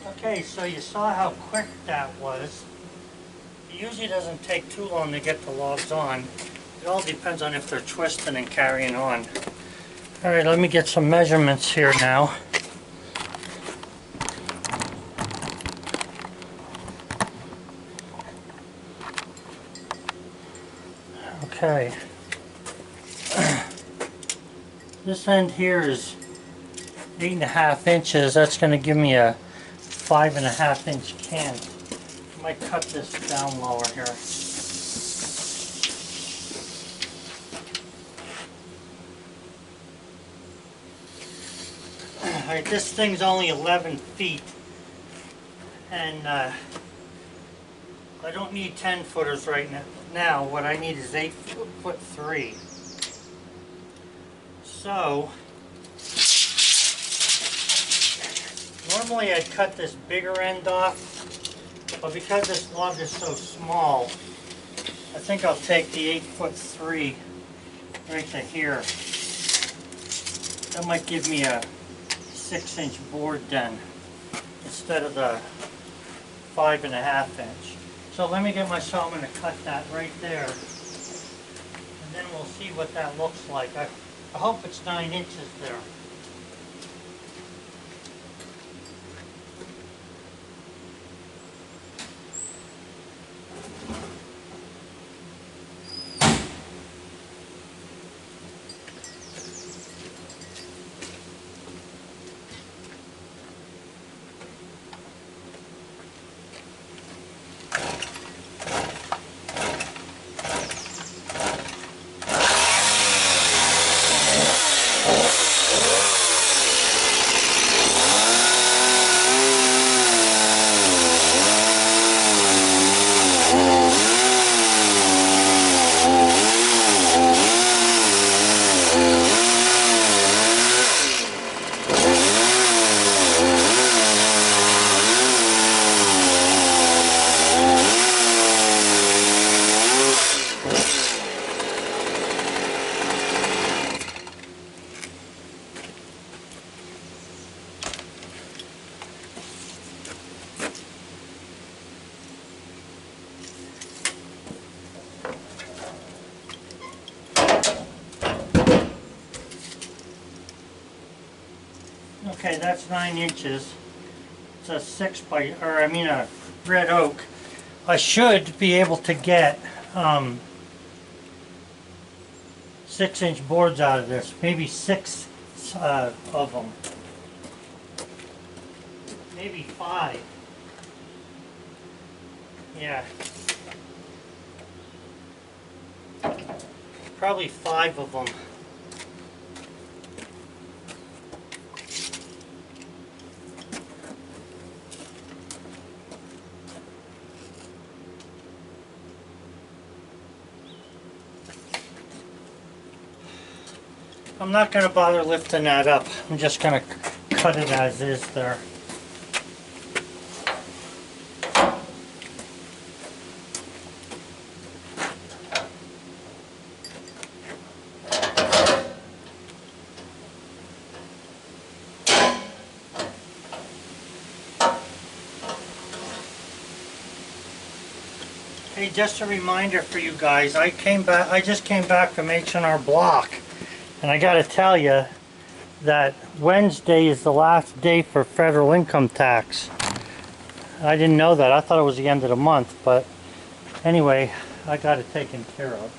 Okay, so you saw how quick that was. It usually doesn't take too long to get the logs on. It all depends on if they're twisting and carrying on. Alright, let me get some measurements here now. Okay. This end here is 8.5 inches. That's going to give me a 5.5 inch cant. I might cut this down lower here. Alright, this thing's only 11 feet. And I don't need 10 footers right now. What I need is 8'3". So, normally I'd cut this bigger end off, but because this log is so small, I think I'll take the 8'3" right to here. That might give me a 6-inch board then, instead of the 5.5 inch. So let me get my sawman to cut that right there, and then we'll see what that looks like. I hope it's 9 inches there. Okay, that's 9 inches. It's a a red oak. I should be able to get 6-inch boards out of this. Maybe 6 of them. Maybe 5. Yeah. Probably 5 of them. I'm not going to bother lifting that up. I'm just going to cut it as is there. Hey, just a reminder for you guys, I just came back from H&R Block. And I got to tell you that Wednesday is the last day for federal income tax. I didn't know that. I thought it was the end of the month. But anyway, I got it taken care of.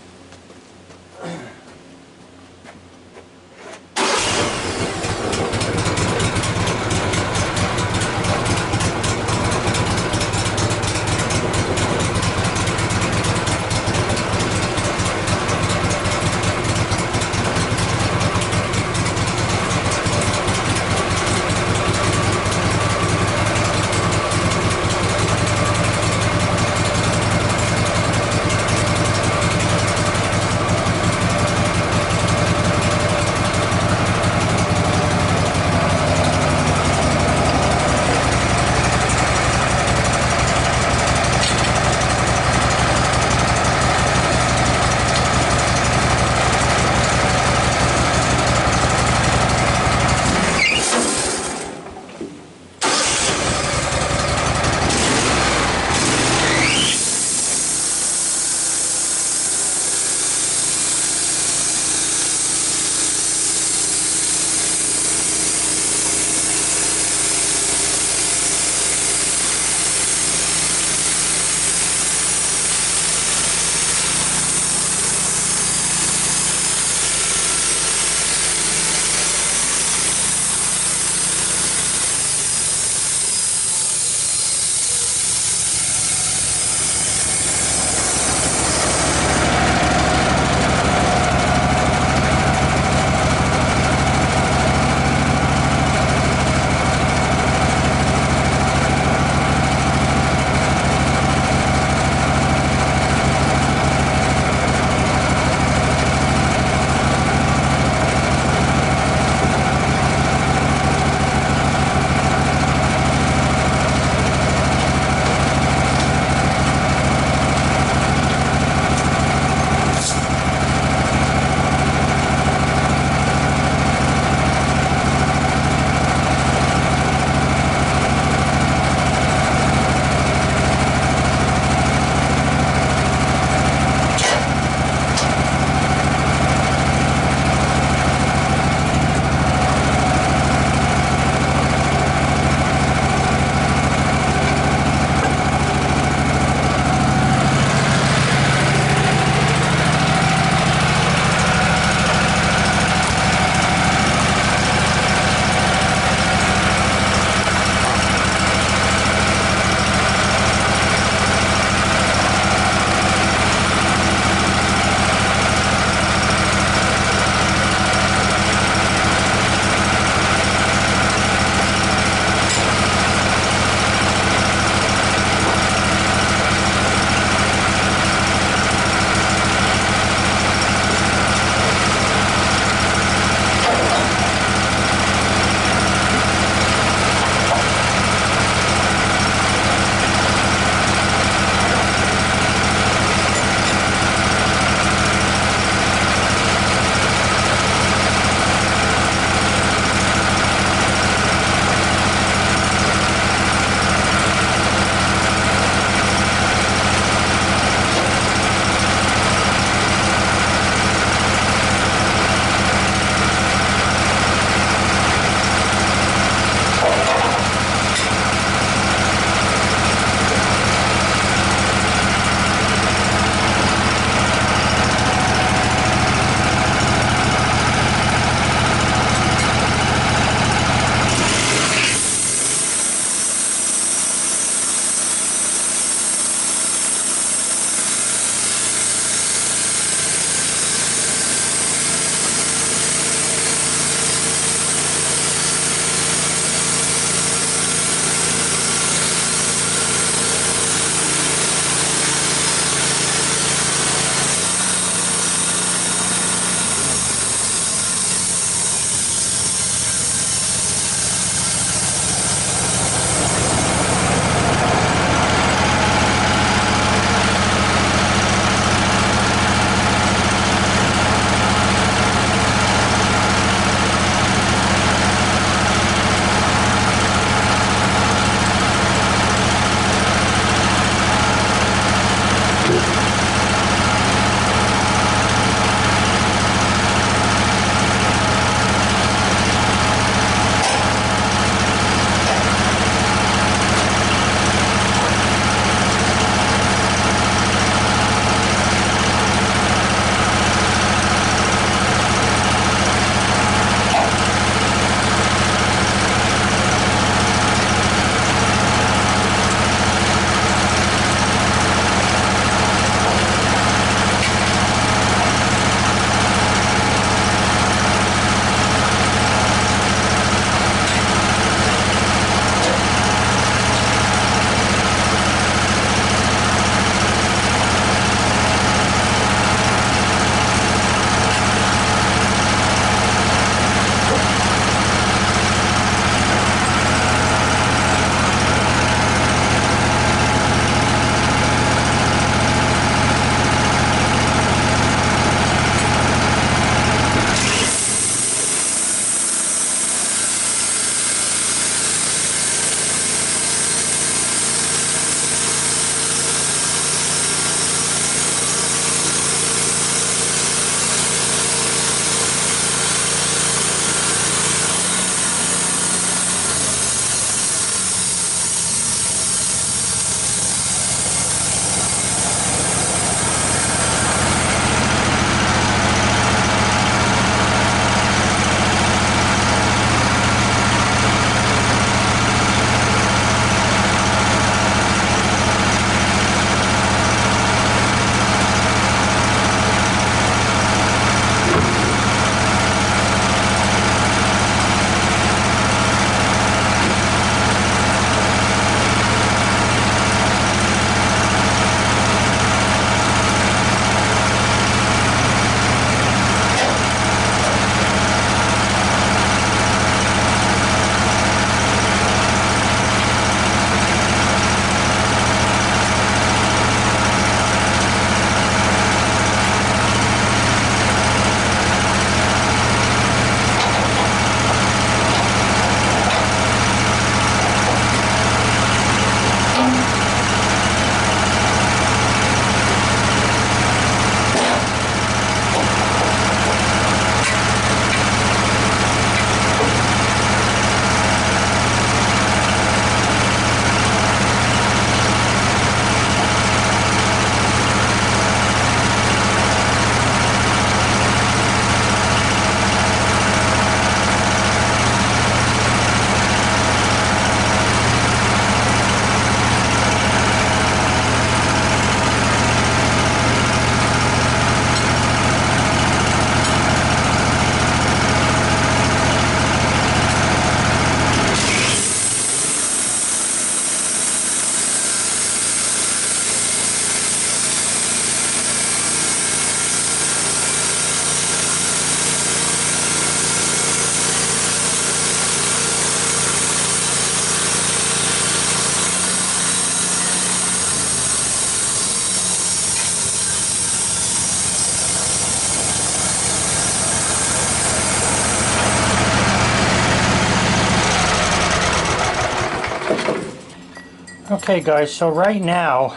Okay guys, so right now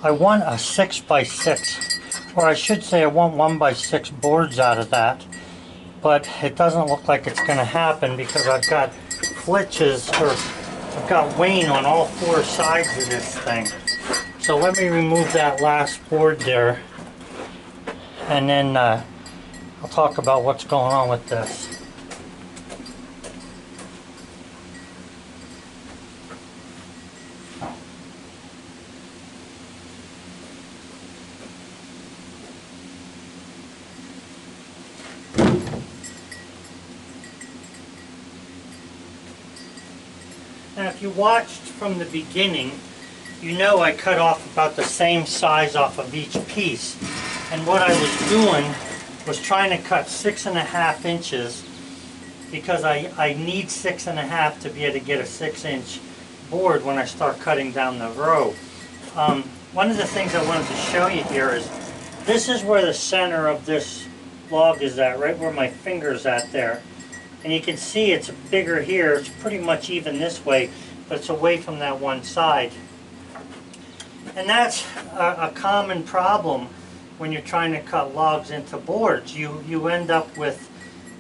I want a 6x6, or I should say I want 1x6 boards out of that, but it doesn't look like it's going to happen because I've got flitches, or I've got wane on all four sides of this thing. So let me remove that last board there, and then I'll talk about what's going on with this. Now if you watched from the beginning, you know I cut off about the same size off of each piece. And what I was doing was trying to cut 6.5 inches because I need 6.5 to be able to get a 6-inch board when I start cutting down the row. One of the things I wanted to show you here is this is where the center of this log is at, right where my finger's at there. And you can see it's bigger here. It's pretty much even this way, but it's away from that one side. And that's a common problem when you're trying to cut logs into boards. You end up with,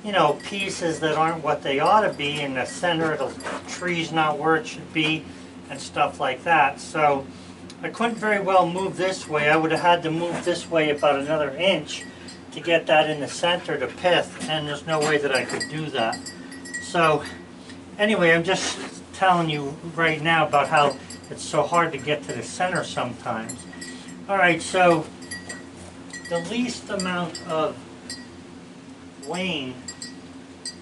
you know, pieces that aren't what they ought to be in the center. The tree's not where it should be and stuff like that. So I couldn't very well move this way. I would have had to move this way about another inch to get that in the center to pith, and there's no way that I could do that. So anyway, I'm just telling you right now about how it's so hard to get to the center sometimes. Alright, so the least amount of wane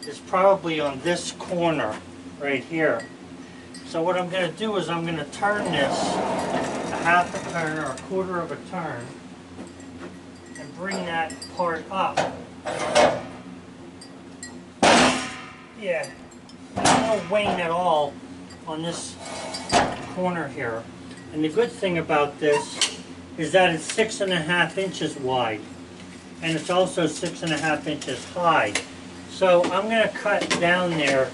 is probably on this corner right here. So what I'm going to do is I'm going to turn this a half a turn or a quarter of a turn, bring that part up. Yeah, there's no wane at all on this corner here. And the good thing about this is that it's 6.5 inches wide, and it's also 6.5 inches high. So I'm going to cut down there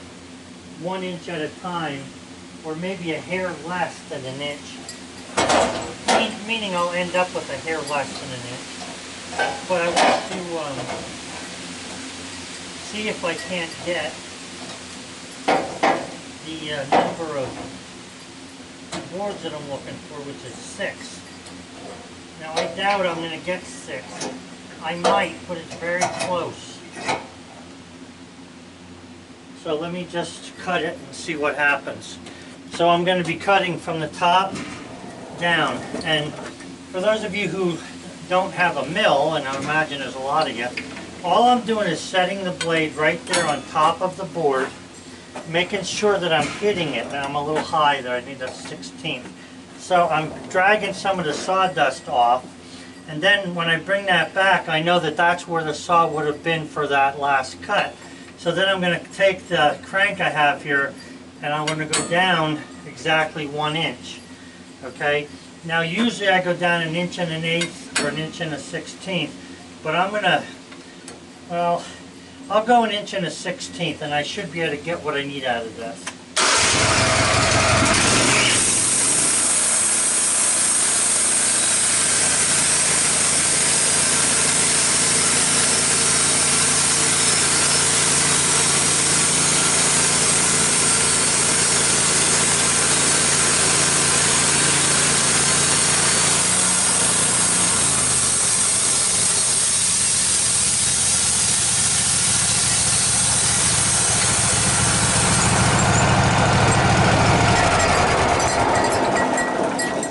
1 inch at a time, or maybe a hair less than an inch. Meaning I'll end up with a hair less than an inch. But I want to see if I can't get the number of boards that I'm looking for, which is 6. Now I doubt I'm going to get 6. I might, but it's very close. So let me just cut it and see what happens. So I'm going to be cutting from the top down. And for those of you who don't have a mill, and I imagine there's a lot of you, all I'm doing is setting the blade right there on top of the board, making sure that I'm hitting it. Now I'm a little high there, I need a 16th. So I'm dragging some of the sawdust off, and then when I bring that back, I know that that's where the saw would have been for that last cut. So then I'm going to take the crank I have here, and I'm going to go down exactly 1 inch. Okay? Now usually I go down 1 1/8 or 1 1/16, but I'm going to, well, I'll go 1 1/16, and I should be able to get what I need out of this.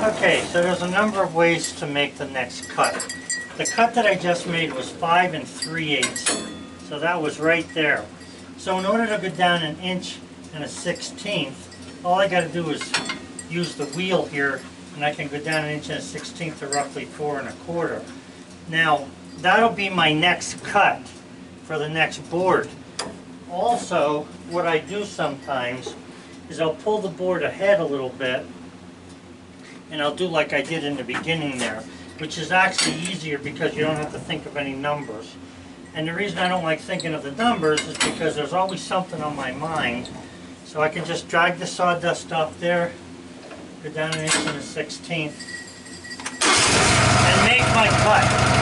Okay, so there's a number of ways to make the next cut. The cut that I just made was 5 3/8, so that was right there. So in order to go down 1 1/16, all I got to do is use the wheel here, and I can go down 1 1/16 to roughly 4 1/4. Now that'll be my next cut for the next board. Also, what I do sometimes is I'll pull the board ahead a little bit, and I'll do like I did in the beginning there, which is actually easier because you don't have to think of any numbers. And the reason I don't like thinking of the numbers is because there's always something on my mind. So I can just drag the sawdust off there, Go down 1 1/16 and make my cut.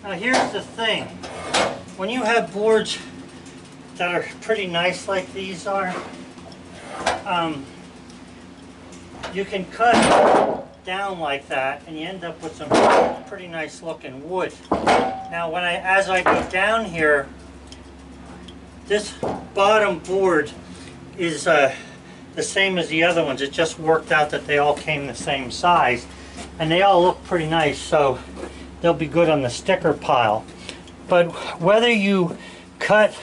Now here's the thing, when you have boards that are pretty nice like these are, you can cut down like that and you end up with some pretty nice looking wood. Now as I go down here, this bottom board is the same as the other ones. It just worked out that they all came the same size and they all look pretty nice, so they'll be good on the sticker pile. But whether you cut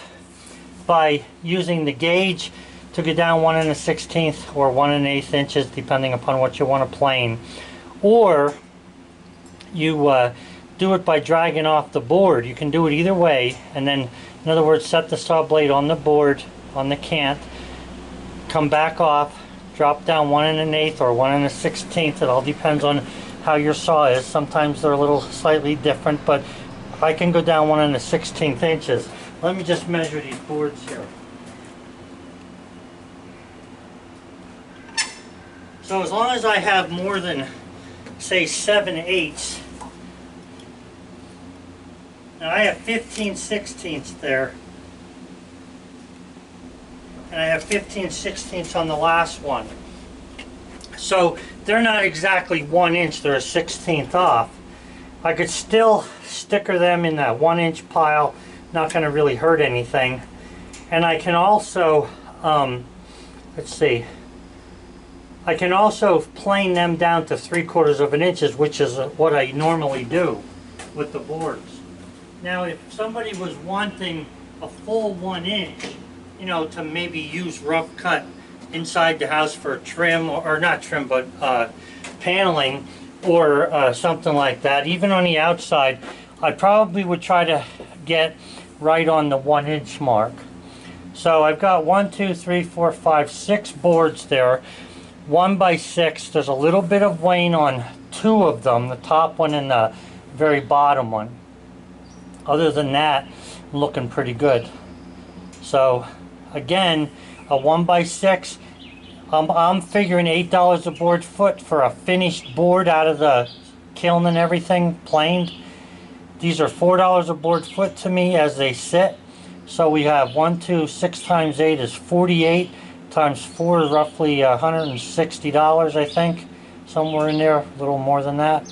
by using the gauge to go down 1 1/16 or 1 1/8 inches, depending upon what you want to plane, or you do it by dragging off the board, you can do it either way. And then, in other words, set the saw blade on the board, on the cant, come back off, drop down 1 1/8 or 1 1/16. It all depends on how your saw is. Sometimes they're a little slightly different, but I can go down 1 1/16 inches. Let me just measure these boards here. So as long as I have more than, say, 7/8, now I have 15/16 there, and I have 15/16 on the last one. So they're not exactly 1 inch, they're a 1/16 off. I could still sticker them in that 1 inch pile, not going to really hurt anything. And I can also, let's see, I can also plane them down to 3/4 of an inch, which is what I normally do with the boards. Now if somebody was wanting a full 1 inch, you know, to maybe use rough cut inside the house for trim, or not trim, but paneling, or something like that, even on the outside, I probably would try to get right on the 1 inch mark. So I've got 1, 2, 3, 4, 5, 6 boards there, 1 by 6. There's a little bit of wane on 2 of them, the top one and the very bottom one. Other than that, I'm looking pretty good. So again, a 1x6, I'm figuring $8 a board foot for a finished board out of the kiln and everything, planed. These are $4 a board foot to me as they sit. So we have 6 times 8 is 48, times 4 is roughly $160, I think, somewhere in there, a little more than that.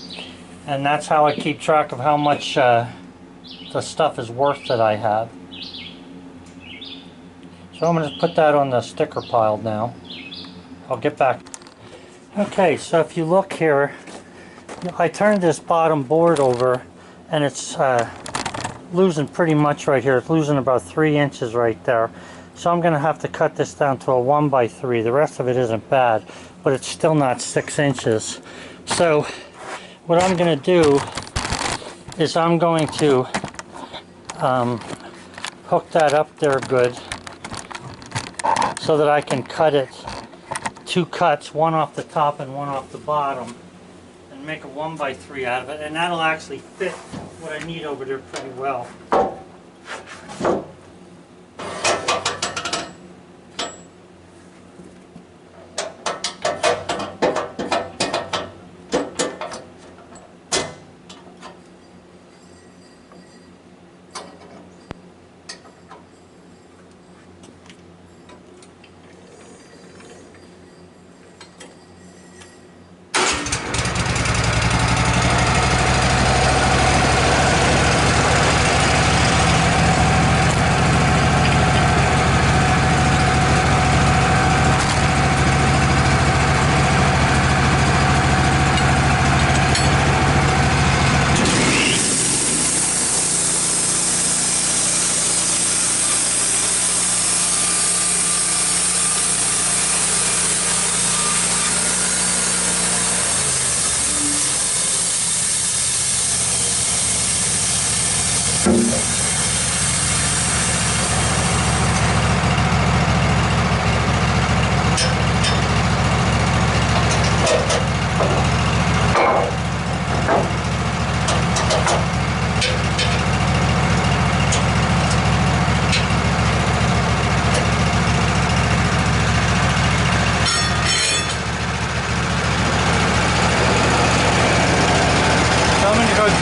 And that's how I keep track of how much the stuff is worth that I have. So I'm going to put that on the sticker pile now. I'll get back. Okay, so if you look here, I turned this bottom board over and it's losing pretty much right here. It's losing about 3 inches right there. So I'm going to have to cut this down to a 1x3. The rest of it isn't bad, but it's still not 6 inches. So what I'm going to do is I'm going to hook that up there good so that I can cut it 2 cuts, one off the top and one off the bottom, and make a 1x3 out of it, and that'll actually fit what I need over there pretty well.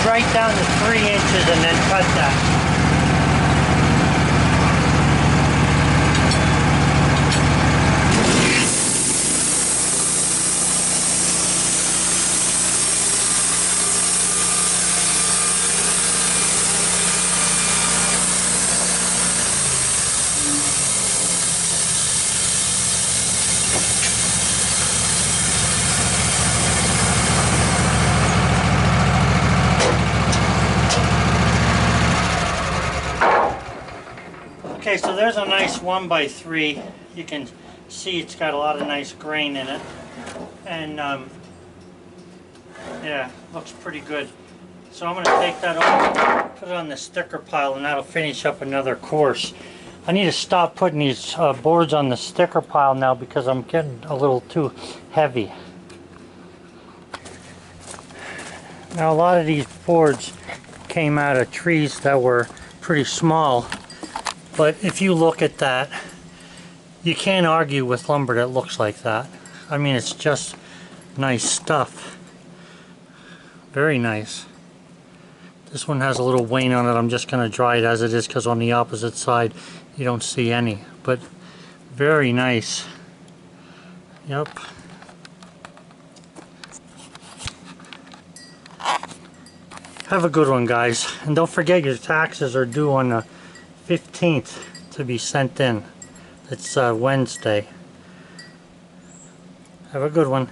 Right down to 3 inches and then cut that. Okay, so there's a nice 1x3. You can see it's got a lot of nice grain in it, and yeah, looks pretty good. So I'm going to take that off, put it on the sticker pile, and that'll finish up another course. I need to stop putting these boards on the sticker pile now because I'm getting a little too heavy. Now a lot of these boards came out of trees that were pretty small. But if you look at that, you can't argue with lumber that looks like that. I mean, it's just nice stuff. Very nice. This one has a little wane on it. I'm just going to dry it as it is because on the opposite side you don't see any. But very nice. Yep. Have a good one, guys. And don't forget your taxes are due on the 15th to be sent in. It's Wednesday. Have a good one.